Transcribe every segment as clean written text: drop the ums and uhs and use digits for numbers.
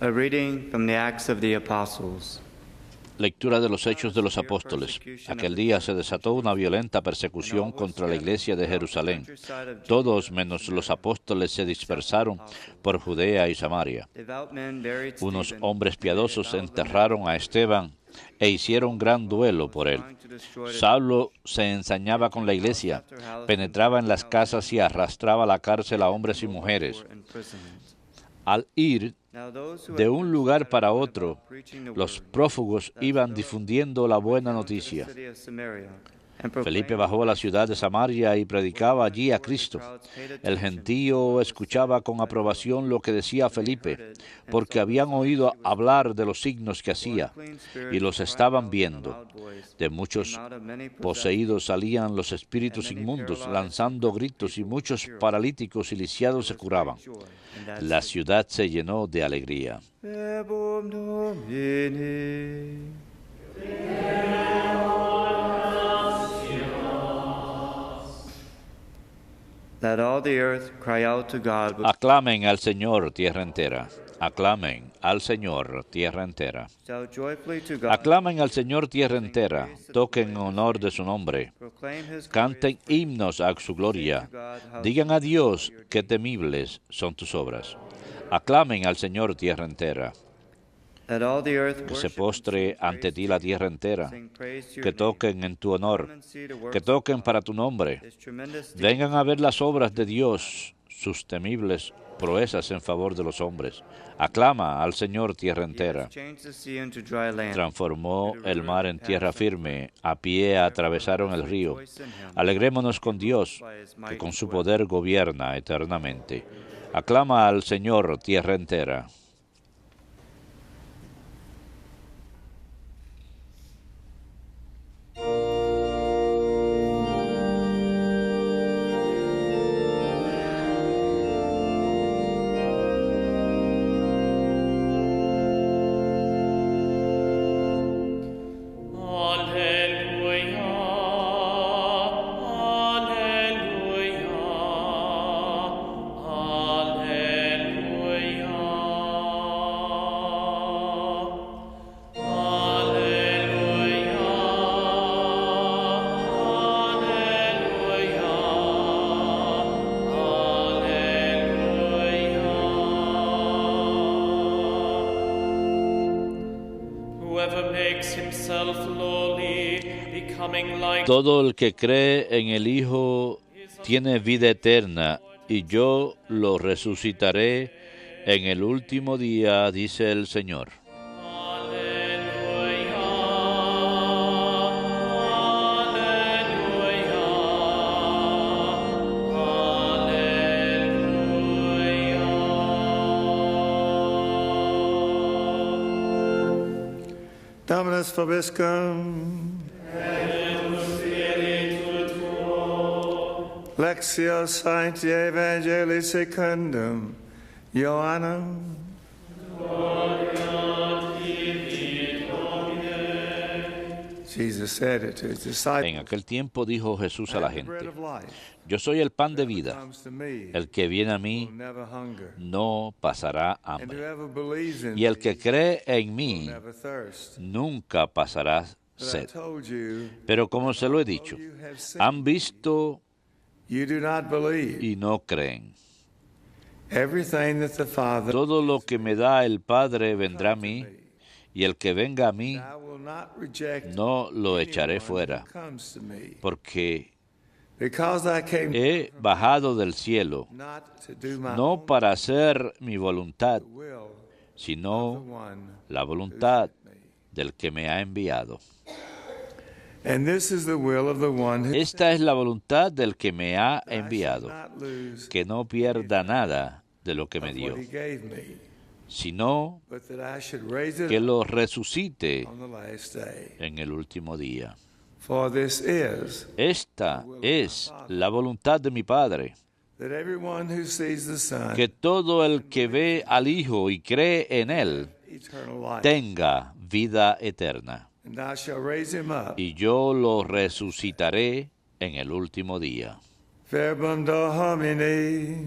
A reading from the Acts of the Apostles. Lectura de los Hechos de los Apóstoles. Aquel día se desató una violenta persecución contra la iglesia de Jerusalén. Todos menos los apóstoles se dispersaron por Judea y Samaria. Unos hombres piadosos enterraron a Esteban e hicieron gran duelo por él. Saulo se ensañaba con la iglesia, penetraba en las casas y arrastraba a la cárcel a hombres y mujeres. Al ir de un lugar para otro, los prófugos iban difundiendo la buena noticia. Felipe bajó a la ciudad de Samaria y predicaba allí a Cristo. El gentío escuchaba con aprobación lo que decía Felipe, porque habían oído hablar de los signos que hacía, y los estaban viendo. De muchos poseídos salían los espíritus inmundos, lanzando gritos, y muchos paralíticos y lisiados se curaban. La ciudad se llenó de alegría. Let all the earth cry out to God. Aclamen al Señor, tierra entera. Aclamen al Señor, tierra entera. Shout joyfully to God. Aclamen al Señor, tierra entera. Toquen en honor de su nombre. Proclaim his Canten himnos a su gloria. Digan a Dios qué temibles son tus obras. Aclamen al Señor, tierra entera. Let all the earth Que se worship postre ante ti la tierra entera. sing praise to your Que name. toquen en tu honor. Come and see the works Que toquen para tu nombre. His tremendous deeds. Vengan a ver las obras de Dios, sus temibles proezas en favor de los hombres. Aclama al Señor, tierra He entera. has changed the sea into dry land. Transformó el mar en tierra firme, a pie atravesaron el río. Alegrémonos con Dios, que con su poder gobierna eternamente. Aclama al Señor, tierra entera. Todo el que cree en el Hijo tiene vida eterna, y yo lo resucitaré en el último día, dice el Señor. Dominus vobiscum. Lectio Sancti Evangelii Secundum Ioannam. Jesus said it to his disciples. En aquel tiempo dijo Jesús a la "I am the bread gente: of life. Yo soy el pan de Whoever vida. comes to me El que viene a mí will never hunger, no pasará and hambre. whoever believes in Y el que me cree en will mí never thirst. nunca pasará But I sed. told you, Pero como se lo he dicho, you have seen han visto you do not believe. y no creen. Everything that the Father Todo lo que me da el Padre vendrá a mí, y el que venga a mí I will not reject no lo anyone echaré who fuera, comes to me, porque because I came he bajado del cielo, not to do my no own para hacer mi voluntad, will, of the sino one la who voluntad sent me. del que me ha enviado. And this is the will of the one who Esta es la voluntad del que me ha that I shall enviado, not lose que no pierda nada de lo que me of dio, what he gave me, sino but that I should raise it que up lo resucite on the last day. en el último día. For this is Esta es la voluntad de mi Padre, that everyone who sees the Son que todo el que ve al Hijo y cree en Él eternal life, tenga vida eterna, and I shall raise him up. y yo lo resucitaré en el último día. Verbum Domini.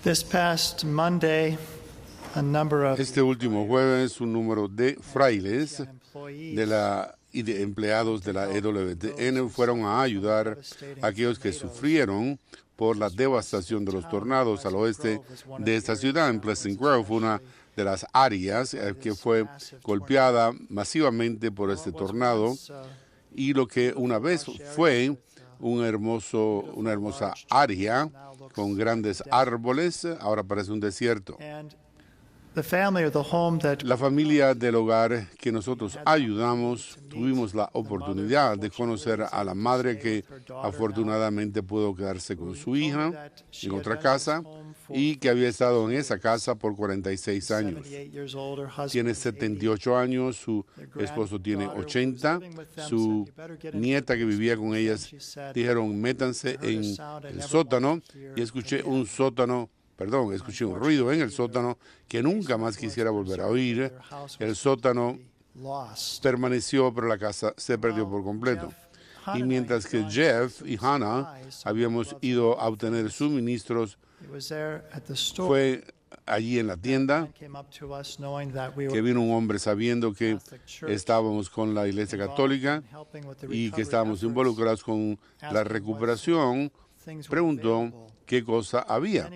This past Monday, a number of Este último jueves, un número de frailes y de empleados de la EWTN fueron a ayudar a aquellos que sufrieron por la devastación de los tornados al oeste de esta ciudad. En Pleasant Grove, una de las áreas que fue golpeada masivamente por este tornado, y lo que una vez fue una hermosa área con grandes árboles, ahora parece un desierto. La familia del hogar que nosotros ayudamos, tuvimos la oportunidad de conocer a la madre que afortunadamente pudo quedarse con su hija en otra casa y que había estado en esa casa por 46 años. Tiene 78 años, su esposo tiene 80, su nieta que vivía con ellas dijeron, métanse en el sótano, y escuché un ruido en el sótano que nunca más quisiera volver a oír. El sótano permaneció, pero la casa se perdió por completo. Y mientras que Jeff y Hannah habíamos ido a obtener suministros, fue allí en la tienda que vino un hombre sabiendo que estábamos con la Iglesia Católica y que estábamos involucrados con la recuperación. Preguntó qué cosa había.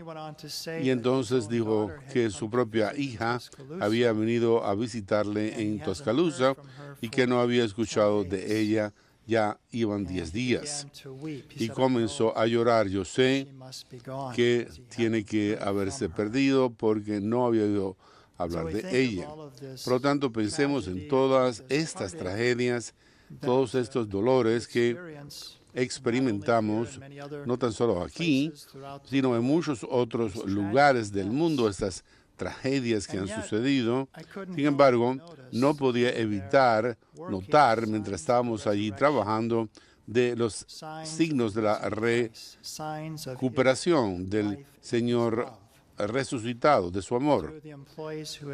Y entonces dijo que su propia hija había venido a visitarle en Tuscaloosa y que no había escuchado de ella. Ya iban 10 días. Y comenzó a llorar. Yo sé que tiene que haberse perdido porque no había oído hablar de ella. Por lo tanto, pensemos en todas estas tragedias, todos estos dolores que experimentamos, no tan solo aquí, sino en muchos otros lugares del mundo, estas tragedias que han sucedido. Sin embargo, no podía evitar notar, mientras estábamos allí trabajando, de los signos de la recuperación del Señor resucitado, de su amor,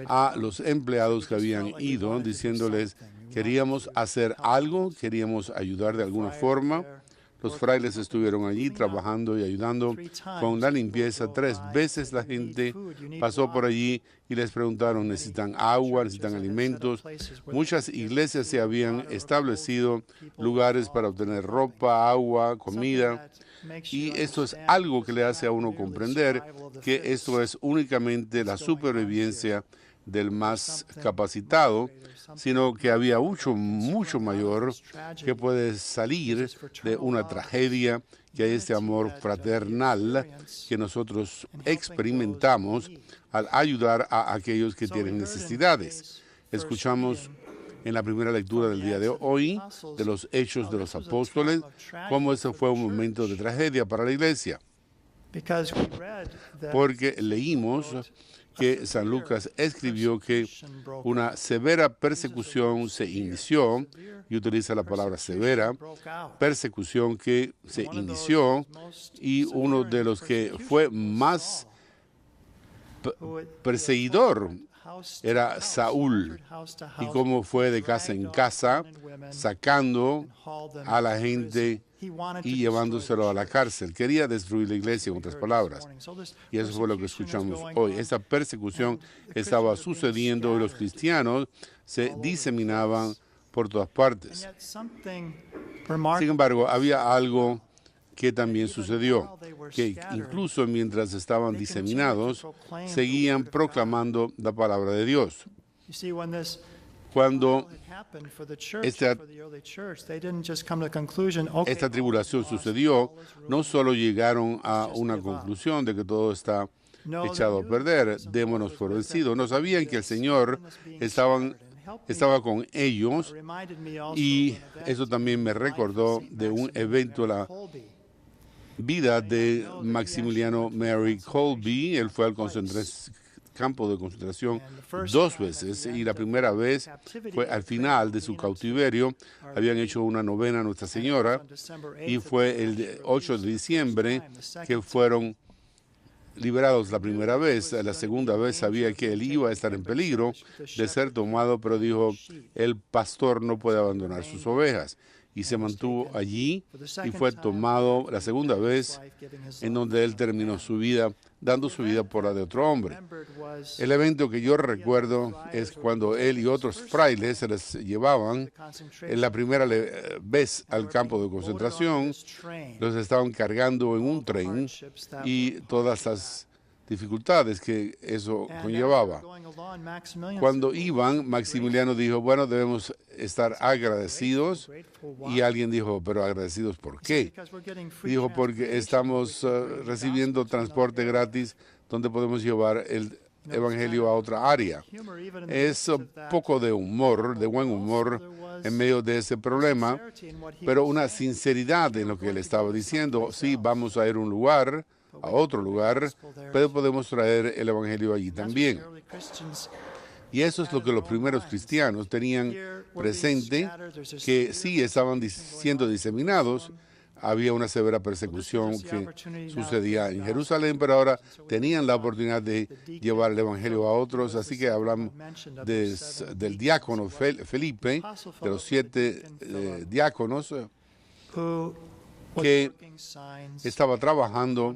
a los empleados que habían ido, diciéndoles, queríamos hacer algo, queríamos ayudar de alguna forma. Los frailes estuvieron allí trabajando y ayudando con la limpieza. 3 veces la gente pasó por allí y les preguntaron, ¿necesitan agua? ¿Necesitan alimentos? Muchas iglesias se habían establecido lugares para obtener ropa, agua, comida. Y esto es algo que le hace a uno comprender que esto es únicamente la supervivencia del más capacitado, sino que había mucho mayor que puede salir de una tragedia, que hay este amor fraternal que nosotros experimentamos al ayudar a aquellos que tienen necesidades. Escuchamos en la primera lectura del día de hoy de los Hechos de los Apóstoles cómo ese fue un momento de tragedia para la iglesia, porque leímos que San Lucas escribió que una severa persecución se inició, y utiliza la palabra severa, persecución que se inició, y uno de los que fue más perseguidor era Saúl, y cómo fue de casa en casa, sacando a la gente y llevándoselo a la cárcel. Quería destruir la iglesia, en otras palabras. Y eso fue lo que escuchamos hoy. Esa persecución estaba sucediendo y los cristianos se diseminaban por todas partes. Sin embargo, había algo que también sucedió, que incluso mientras estaban diseminados, seguían proclamando la palabra de Dios. Cuando esta tribulación sucedió, no solo llegaron a una conclusión de que todo está echado a perder, démonos por vencidos. No sabían que el Señor estaba con ellos, y eso también me recordó de un evento, la vida de Maximiliano Mary Kolbe. Él fue al campo de concentración 2 veces, y la primera vez fue al final de su cautiverio. Habían hecho una novena a Nuestra Señora, y fue el 8 de diciembre que fueron liberados la primera vez. La segunda vez sabía que él iba a estar en peligro de ser tomado, pero dijo, el pastor no puede abandonar sus ovejas. y se mantuvo allí y fue tomado la segunda vez en donde él terminó su vida, dando su vida por la de otro hombre. El evento que yo recuerdo es cuando él y otros frailes se les llevaban en la primera vez al campo de concentración, los estaban cargando en un tren y todas las dificultades que eso conllevaba. Cuando iban, Maximiliano dijo, bueno, debemos estar agradecidos, y alguien dijo, pero agradecidos ¿por qué? Dijo, porque estamos recibiendo transporte gratis donde podemos llevar el evangelio a otra área. Es un poco de humor, de buen humor en medio de ese problema, pero una sinceridad en lo que él estaba diciendo. Sí, vamos a ir a un lugar, a otro lugar, pero podemos traer el evangelio allí también. Y eso es lo que los primeros cristianos tenían presente, que sí estaban siendo diseminados. Había una severa persecución que sucedía en Jerusalén, pero ahora tenían la oportunidad de llevar el evangelio a otros. Así que hablamos del diácono Felipe, de los 7 diáconos, que estaba trabajando,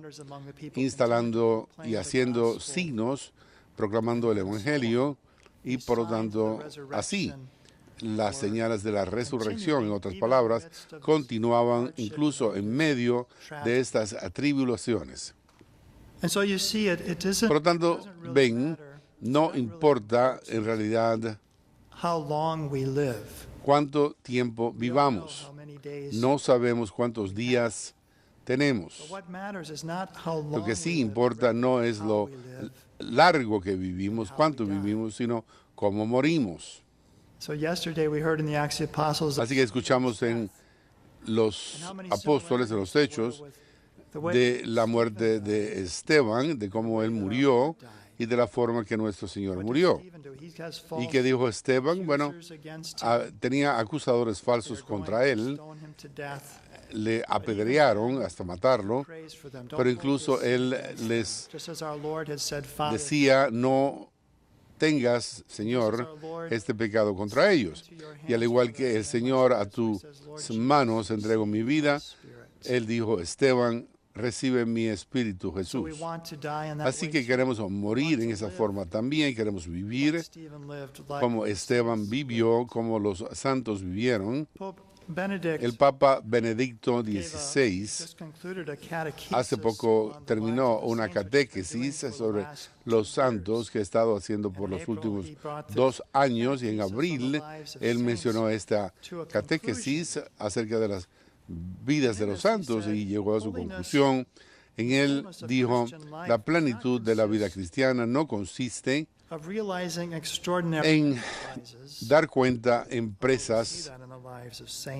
instalando y haciendo signos, proclamando el evangelio, y por lo tanto así las señales de la resurrección, en otras palabras, continuaban incluso en medio de estas tribulaciones. Por lo tanto, ven, no importa en realidad cuánto tiempo vivamos. No sabemos cuántos días tenemos. Lo que sí importa no es lo largo que vivimos, cuánto vivimos, sino cómo morimos. Así que escuchamos en los apóstoles, en los Hechos, de la muerte de Esteban, de cómo él murió y de la forma que nuestro Señor murió. ¿Y qué dijo Esteban? Bueno, tenía acusadores falsos contra él, le apedrearon hasta matarlo, pero incluso él les decía, no tengas, Señor, este pecado contra ellos. Y al igual que el Señor, a tus manos entrego mi vida, él dijo, Esteban, recibe mi espíritu, Jesús. Así que queremos morir en esa forma también, queremos vivir como Esteban vivió, como los santos vivieron. El Papa Benedicto XVI hace poco terminó una catequesis sobre los santos que ha estado haciendo por los últimos 2 años, y en abril él mencionó esta catequesis acerca de las vidas de los santos y llegó a su conclusión. En él dijo, la plenitud de la vida cristiana no consiste en dar cuenta en empresas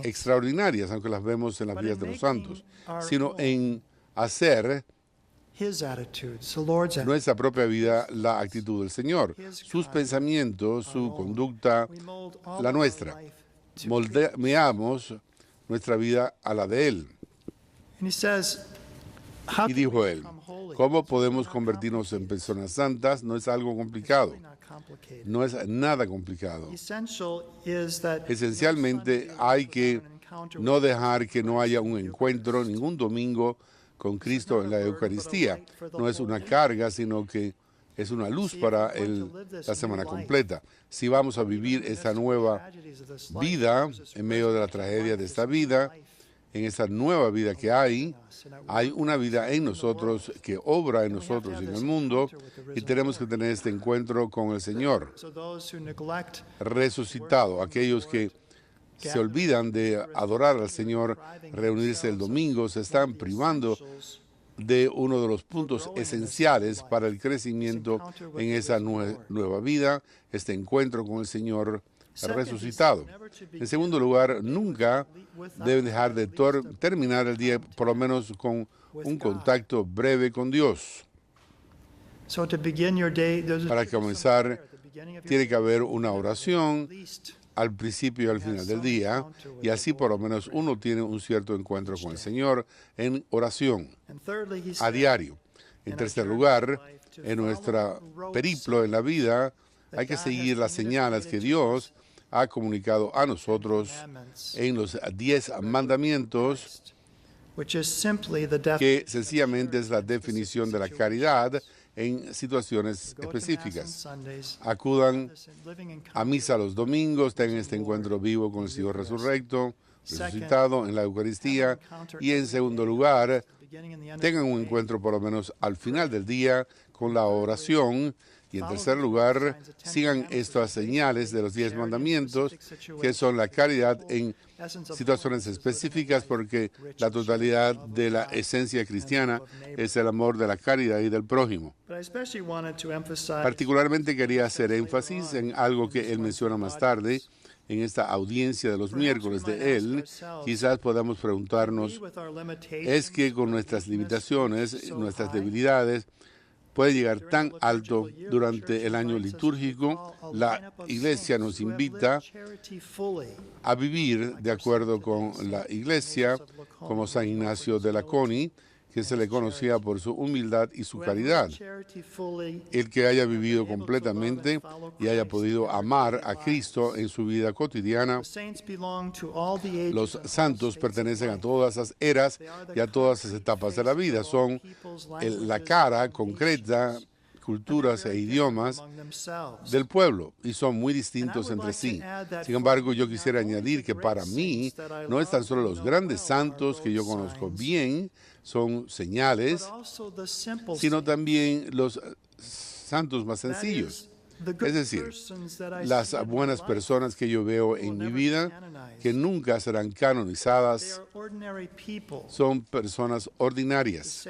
extraordinarias, aunque las vemos en las vidas de los santos, sino en hacer nuestra propia vida la actitud del Señor, sus pensamientos, su conducta, la nuestra. Moldeamos nuestra vida a la de Él. Y dijo él, ¿cómo podemos convertirnos en personas santas? No es algo complicado. No es nada complicado. Esencialmente hay que no dejar que no haya un encuentro ningún domingo con Cristo en la Eucaristía. No es una carga, sino que es una luz para la semana completa. Si vamos a vivir esta nueva vida en medio de la tragedia de esta vida, en esa nueva vida que hay una vida en nosotros que obra en nosotros y en el mundo, y tenemos que tener este encuentro con el Señor resucitado. Aquellos que se olvidan de adorar al Señor, reunirse el domingo, se están privando de uno de los puntos esenciales para el crecimiento en esa nueva vida, este encuentro con el Señor resucitado. En segundo lugar, nunca deben dejar de terminar el día por lo menos con un contacto breve con Dios. Para comenzar, tiene que haber una oración al principio y al final del día, y así por lo menos uno tiene un cierto encuentro con el Señor en oración a diario. En tercer lugar, en nuestro periplo en la vida, hay que seguir las señales que Dios ha comunicado a nosotros en los 10 mandamientos, which is simply the que definition sencillamente es la definición de la caridad en situaciones Go to Mass on específicas. Sundays, Acudan living in a misa los domingos, tengan este encuentro vivo con el Señor resurrecto, resucitado en la Eucaristía, y en segundo lugar, beginning in the end of tengan the un day. encuentro por lo menos al final del día con la oración, y en tercer lugar, sigan estas señales de los 10 mandamientos, que son la caridad en situaciones específicas, porque la totalidad de la esencia cristiana es el amor de la caridad y del prójimo. But I especially wanted to emphasize Particularmente quería hacer énfasis en algo que él menciona más tarde, en esta audiencia de los miércoles de él. Quizás podamos preguntarnos, with our limitations, ¿es que con nuestras limitaciones, nuestras debilidades, puede llegar tan alto durante el año litúrgico? La Iglesia nos invita a vivir de acuerdo con la Iglesia, como San Ignacio de Laconi, que se le conocía por su humildad y su caridad. El que haya vivido completamente y haya podido amar a Cristo en su vida cotidiana. Los santos pertenecen a todas las eras y a todas las etapas de la vida. Son la cara concreta, culturas e idiomas del pueblo, y son muy distintos entre sí. Sin embargo, yo quisiera añadir que para mí no es tan solo los grandes santos que yo conozco bien, son señales, sino también los santos más sencillos. Es decir, las buenas personas que yo veo en mi vida, que nunca serán canonizadas, son personas ordinarias.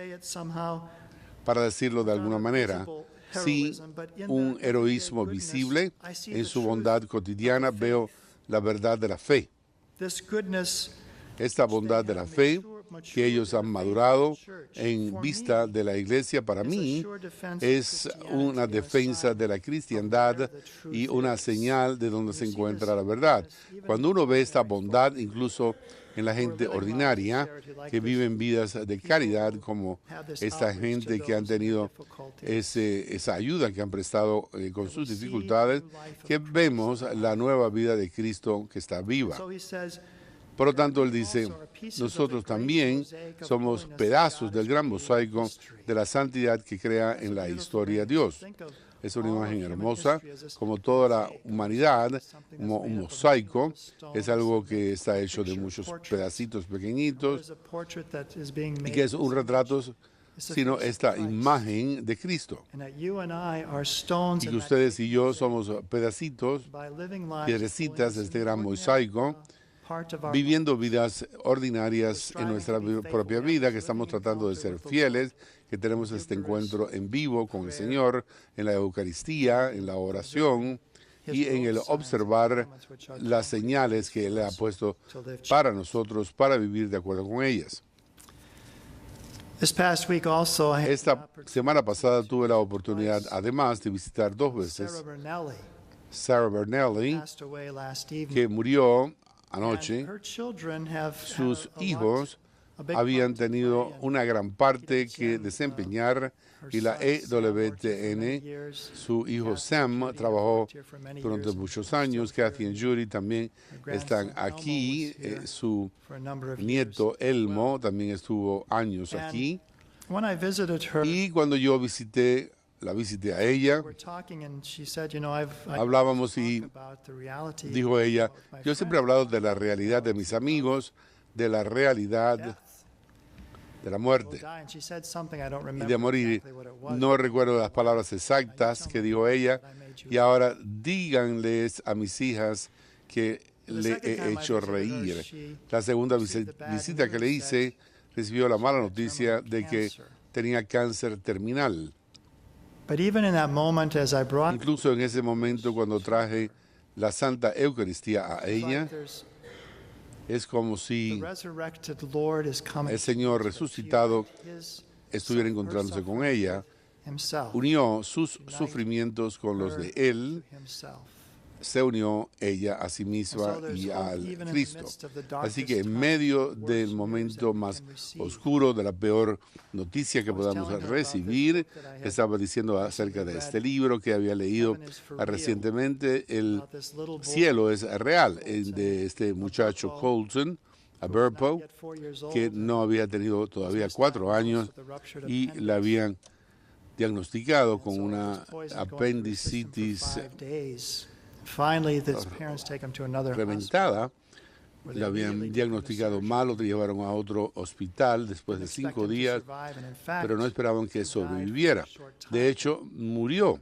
Para decirlo de alguna manera, sí, un heroísmo visible en su bondad cotidiana. Veo la verdad de la fe. Esta bondad de la fe que ellos han madurado en vista de la Iglesia, para mí es una defensa de la cristiandad y una señal de donde se encuentra la verdad. Cuando uno ve esta bondad, incluso en la gente ordinaria que viven vidas de caridad, como esta gente que han tenido esa ayuda que han prestado con sus dificultades, que vemos la nueva vida de Cristo que está viva. Por lo tanto, él dice, nosotros también somos pedazos del gran mosaico de la santidad que crea en la historia Dios. Es una imagen hermosa, como toda la humanidad, como un mosaico. Es algo que está hecho de muchos pedacitos pequeñitos y que es un retrato, sino esta imagen de Cristo. Y que ustedes y yo somos pedacitos, piedrecitas de este gran mosaico, viviendo vidas ordinarias en nuestra propia vida, que estamos tratando de ser fieles, que tenemos este encuentro en vivo con el Señor, en la Eucaristía, en la oración y en el observar las señales que Él ha puesto para nosotros para vivir de acuerdo con ellas. Esta semana pasada tuve la oportunidad, además, de visitar 2 veces Sarah Bernelli, que murió anoche. Sus hijos habían tenido una gran parte que desempeñar, y la EWTN, su hijo Sam trabajó durante muchos años. Kathy y Judy también están aquí. Su nieto Elmo también estuvo años aquí. Y cuando yo la visité a ella, hablábamos y dijo ella, yo siempre he hablado de la realidad de mis amigos, de la realidad de la muerte y de morir. No recuerdo las palabras exactas que dijo ella, y ahora díganles a mis hijas que le he hecho reír. La segunda visita que le hice, recibió la mala noticia de que tenía cáncer terminal. Incluso en ese momento, cuando traje la Santa Eucaristía a ella, es como si el Señor resucitado estuviera encontrándose con ella. Unió sus sufrimientos con los de Él se unió ella a sí misma y al Cristo. Así que en medio del momento más oscuro, de la peor noticia que podamos recibir, estaba diciendo acerca de este libro que había leído recientemente, El cielo es real, de este muchacho Colton Aberpo, que no había tenido todavía 4 años y le habían diagnosticado con una apendicitis reventada. Le habían diagnosticado mal, lo llevaron a otro hospital después de 5 días, pero no esperaban que sobreviviera. De hecho, murió,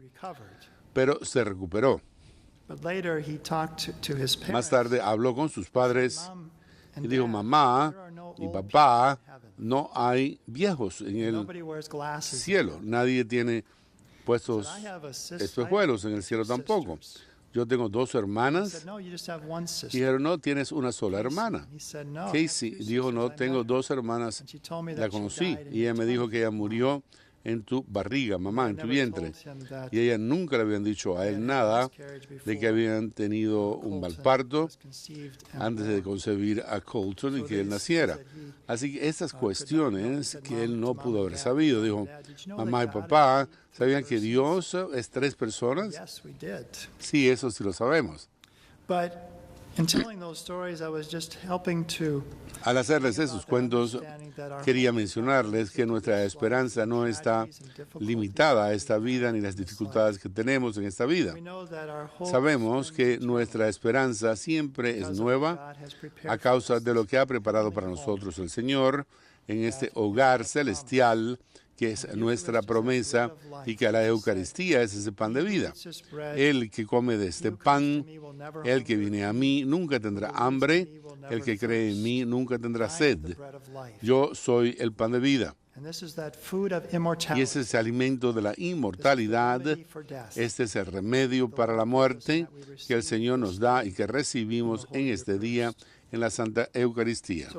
pero se recuperó. Más tarde habló con sus padres y dijo: mamá y papá, no hay viejos en el cielo. Nadie tiene puestos espejuelos en el cielo tampoco. Yo tengo 2 hermanas. Y dijeron: no, tienes una sola hermana. Casey dijo: no, tengo 2 hermanas. La conocí y ella me dijo que ella murió en tu barriga, mamá, en tu vientre. Y ella nunca le habían dicho a él nada de que habían tenido un mal parto antes de concebir a Colton y que él naciera. Así que estas cuestiones que él no pudo haber sabido, dijo: mamá y papá, ¿sabían que Dios es 3 personas? Sí, eso sí lo sabemos. Al hacerles esos cuentos, quería mencionarles que nuestra esperanza no está limitada a esta vida ni las dificultades que tenemos en esta vida. Sabemos que nuestra esperanza siempre es nueva a causa de lo que ha preparado para nosotros el Señor en este hogar celestial, que es nuestra promesa, y que la Eucaristía es ese pan de vida. El que come de este pan, el que viene a mí, nunca tendrá hambre. El que cree en mí nunca tendrá sed. Yo soy el pan de vida. Y ese es el alimento de la inmortalidad. Este es el remedio para la muerte que el Señor nos da y que recibimos en este día en la Santa Eucaristía.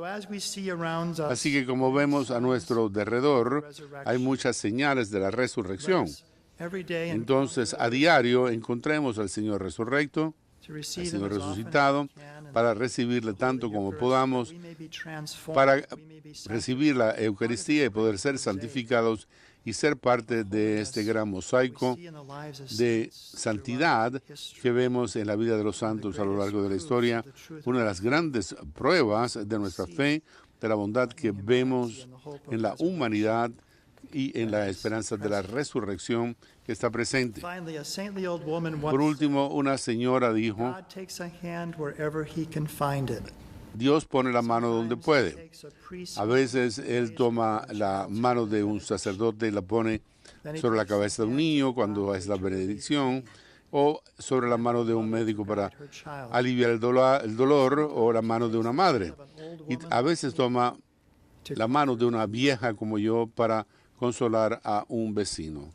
Así que como vemos a nuestro derredor, hay muchas señales de la resurrección. Entonces, a diario encontremos al Señor resurrecto, al Señor resucitado, para recibirle tanto como podamos, para recibir la Eucaristía y poder ser santificados y ser parte de este gran mosaico de santidad que vemos en la vida de los santos a lo largo de la historia. Una de las grandes pruebas de nuestra fe, de la bondad que vemos en la humanidad y en la esperanza de la resurrección que está presente. Por último, una señora dijo: Dios pone la mano donde puede. A veces Él toma la mano de un sacerdote y la pone sobre la cabeza de un niño cuando es la benedicción, o sobre la mano de un médico para aliviar el dolor, o la mano de una madre. Y a veces toma la mano de una vieja como yo para consolar a un vecino.